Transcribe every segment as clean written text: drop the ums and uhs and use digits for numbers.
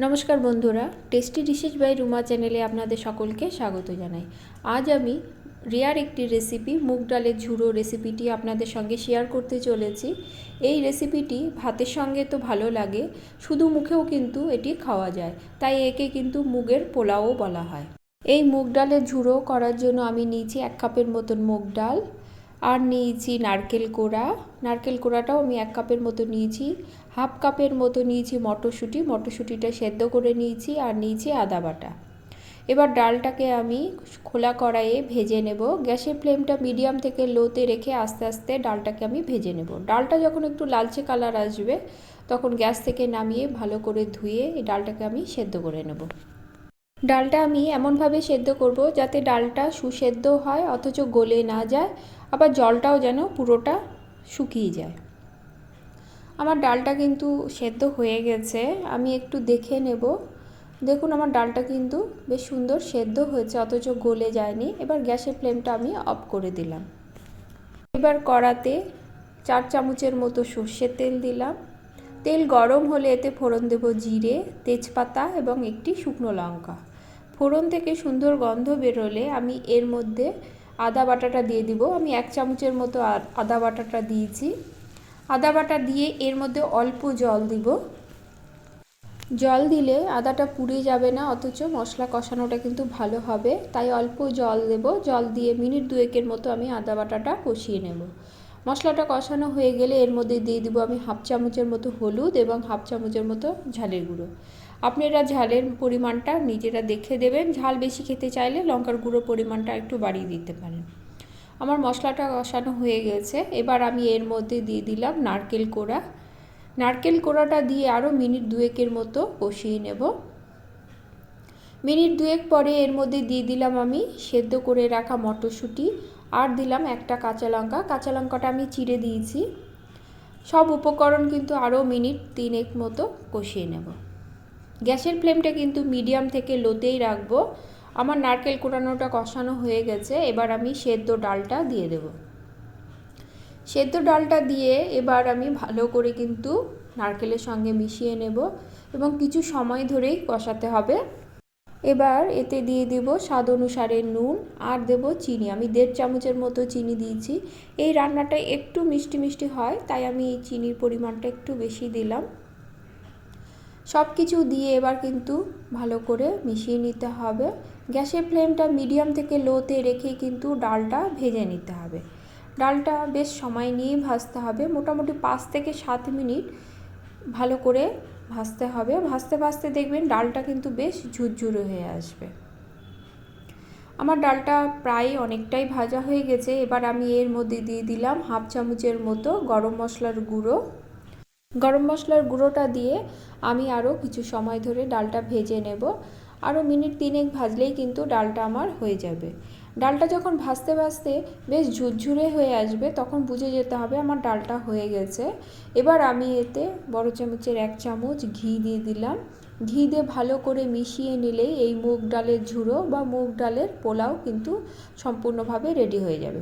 নমস্কার বন্ধুরা, tasty dishes by Ruma চ্যানেলে আপনাদের সকলকে স্বাগত জানাই। আজ আমি রেয়ার একটি রেসিপি মুগ ডালের ঝুড়ো রেসিপিটি আপনাদের সঙ্গে শেয়ার করতে চলেছি। এই রেসিপিটি ভাতের সঙ্গে তো ভালো লাগে, শুধু মুখেও কিন্তু এটি খাওয়া যায়, তাই একে কিন্তু মুগের পোলাও বলা হয়। এই মুগ ডালের ঝুড়ো করার জন্য আমি নিয়েছি 1 কাপের মতন মুগ ডাল, আর নিয়েছি নারকেল কোড়া। নারকেল কোড়াটাও আমি 1 কাপের মতো নিয়েছি। হাফ কাপের মতো নিয়েছি মটরশুঁটি, মটরশুঁটিটা সেদ্ধ করে নিয়েছি, আর নিয়েছি আদা বাটা। এবার ডালটাকে আমি খোলা কড়াইয়ে ভেজে নেব। গ্যাসের ফ্লেমটা মিডিয়াম থেকে লোতে রেখে আস্তে আস্তে ডালটাকে আমি ভেজে নেব। ডালটা যখন একটু লালচে কালার আসবে তখন গ্যাস থেকে নামিয়ে ভালো করে ধুয়ে এই ডালটাকে আমি সেদ্ধ করে নেব। ডালটা আমি এমনভাবে সেদ্ধ করব যাতে ডালটা সুসেদ্ধ হয় অথচ গলে না যায়, আবার জলটাও যেন পুরোটা শুকিয়ে যায়। আমার ডালটা কিন্তু সেদ্ধ হয়ে গেছে, আমি একটু দেখে নেব। দেখুন আমার ডালটা কিন্তু বেশ সুন্দর সেদ্ধ হয়েছে অথচ গলে যায়নি। এবার গ্যাসের ফ্লেমটা আমি অফ করে দিলাম। এবার কড়াতে 4 চামচের মতো সর্ষের তেল দিলাম। তেল গরম হলে এতে ফোড়ন দেব জিরে, তেজপাতা এবং একটি শুকনো লঙ্কা। ফোড়ন থেকে সুন্দর গন্ধ বেরোলে আমি এর মধ্যে আদা বাটাটা দিয়ে দিব। আমি 1 চামচের মতো আদা বাটাটা দিয়েছি। আদা বাটা দিয়ে এর মধ্যে অল্প জল দিব। জল দিলে আদাটা পুড়ে যাবে না, অথচ মশলা কষানোটা কিন্তু ভালো হবে, তাই অল্প জল দেব। জল দিয়ে মিনিট 2 মতো আমি আদা বাটাটা কষিয়ে নেব। মশলাটা কষানো হয়ে গেলে এর মধ্যে দিয়ে দিব আমি হাফ চামচের মতো হলুদ এবং হাফ চামচের মতো ঝালের গুঁড়ো। আপনারা ঝালের পরিমাণটা নিজেরা দেখে দেবেন, ঝাল বেশি খেতে চাইলে লঙ্কার গুঁড়োর পরিমাণটা একটু বাড়িয়ে দিতে পারেন। আমার মশলাটা কষানো হয়ে গেছে, এবার আমি এর মধ্যে দিয়ে দিলাম নারকেল কোড়া। নারকেল কোড়াটা দিয়ে আরও মিনিট 2 মতো কষিয়ে নেব। মিনিট 2 পরে এর মধ্যে দিয়ে দিলাম আমি সেদ্ধ করে রাখা মটরশুঁটি, আর দিলাম একটা কাঁচা লঙ্কা। কাঁচা লঙ্কাটা আমি চিড়ে দিয়েছি। সব উপকরণ কিন্তু আরও মিনিট 3 মতো কষিয়ে নেব। গ্যাসের ফ্লেমটা কিন্তু মিডিয়াম থেকে লোতেই রাখবো। আমার নারকেল কোড়ানোটা কষানো হয়ে গেছে, এবার আমি সেদ্ধ ডালটা দিয়ে দেব। সেদ্ধ ডালটা দিয়ে এবার আমি ভালো করে কিন্তু নারকেলের সঙ্গে মিশিয়ে নেব এবং কিছু সময় ধরেই কষাতে হবে। এবার এতে দিয়ে দেব স্বাদ অনুসারে নুন, আর দেব চিনি। আমি 1.5 চামচের মতো চিনি দিয়েছি। এই রান্নাটা একটু মিষ্টি মিষ্টি হয়, তাই আমি এই চিনির পরিমাণটা একটু বেশি দিলাম। সব কিছু দিয়ে এবার কিন্তু ভালো করে মিশিয়ে নিতে হবে। গ্যাসের ফ্লেমটা মিডিয়াম থেকে লোতে রেখে কিন্তু ডালটা ভেজে নিতে হবে। ডালটা বেশ সময় নিয়ে ভাজতে হবে, মোটামুটি 5 থেকে 7 মিনিট ভালো করে ভাজতে হবে। ভাজতে ভাজতে দেখবেন ডালটা কিন্তু বেশ ঝুরঝুরে হয়ে আসবে। আমার ডালটা প্রায় অনেকটাই ভাজা হয়ে গেছে। এবার আমি এর মধ্যে দিয়ে দিলাম হাফ চামচের মতো গরম মশলার গুঁড়ো। গরম মশলার গুঁড়োটা দিয়ে আমি আরও কিছু সময় ধরে ডালটা ভেজে নেব। আরও মিনিট 3 ভাজলেই কিন্তু ডালটা আমার হয়ে যাবে। ডালটা যখন ভাজতে ভাজতে বেশ ঝুরঝুরে হয়ে আসবে তখন বুঝে যেতে হবে আমার ডালটা হয়ে গেছে। এবার আমি এতে বড় চামচের 1 চামচ ঘি দিয়ে দিলাম। ঘি দিয়ে ভালো করে মিশিয়ে নিলেই এই মুগ ডালের ঝুড়ো বা মুগ ডালের পোলাও কিন্তু সম্পূর্ণভাবে রেডি হয়ে যাবে।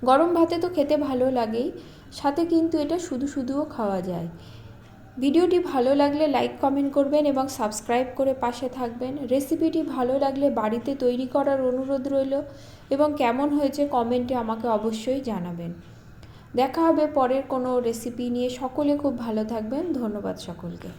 গরম ভাতে তো খেতে ভালো লাগেই, সাথে কিন্তু এটা শুধু শুধুও খাওয়া যায়। ভিডিওটি ভালো লাগলে লাইক কমেন্ট করবেন এবং সাবস্ক্রাইব করে পাশে থাকবেন। রেসিপিটি ভালো লাগলে বাড়িতে তৈরি করার অনুরোধ রইল এবং কেমন হয়েছে কমেন্টে আমাকে অবশ্যই জানাবেন। দেখা হবে পরের কোনো রেসিপি নিয়ে। সকলে খুব ভালো থাকবেন। ধন্যবাদ সকলকে।